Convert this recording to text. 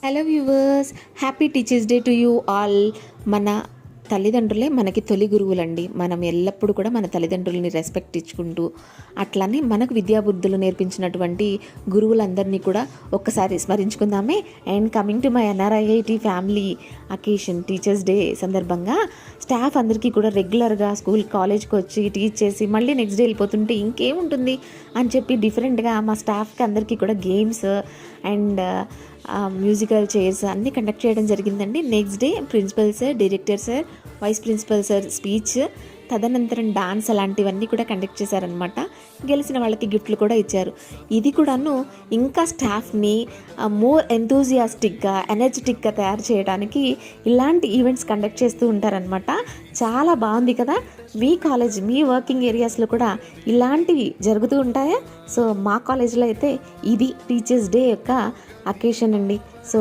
Hello viewers, happy teachers day to you all. మన తల్లిదండ్రులే మనకి తొలి గురువులండి. మనం ఎల్లప్పుడూ కూడా మన తల్లిదండ్రులని రెస్పెక్ట్ ఇచ్చుకుంటూ అట్లనే మనకు విద్యాబుద్ధులు నేర్పించినటువంటి గురువులందరినీ కూడా ఒక్కసారి స్మరించుకుందామే. And coming to my NRIIT family occasion teachers day సందర్భంగా స్టాఫ్ అందరికీ కూడా రెగ్యులర్గా స్కూల్ కాలేజ్కి వచ్చి టీచ్ చేసి మళ్ళీ నెక్స్ట్ డే వెళ్ళిపోతుంటే ఇంకేముంటుంది అని చెప్పి డిఫరెంట్గా మా స్టాఫ్కి అందరికీ కూడా గేమ్స్ అండ్ మ్యూజికల్ చైర్స్ అన్నీ కండక్ట్ చేయడం జరిగిందండి. Next day principal sir, director sir, vice principal sir speech, తదనంతరం డాన్స్ అలాంటివన్నీ కూడా కండక్ట్ చేశారనమాట. గెలిచిన వాళ్ళకి గిఫ్ట్లు కూడా ఇచ్చారు. ఇది కూడాను ఇంకా స్టాఫ్ని మోర్ ఎంతూజియాస్టిక్గా, ఎనర్జెటిక్గా తయారు చేయడానికి ఇలాంటి ఈవెంట్స్ కండక్ట్ చేస్తూ ఉంటారనమాట. చాలా బాగుంది కదా. మీ కాలేజ్, మీ వర్కింగ్ ఏరియాస్లో కూడా ఇలాంటివి జరుగుతూ ఉంటాయా? సో మా కాలేజ్లో అయితే ఇది టీచర్స్ డే యొక్క అకేషన్ అండి. సో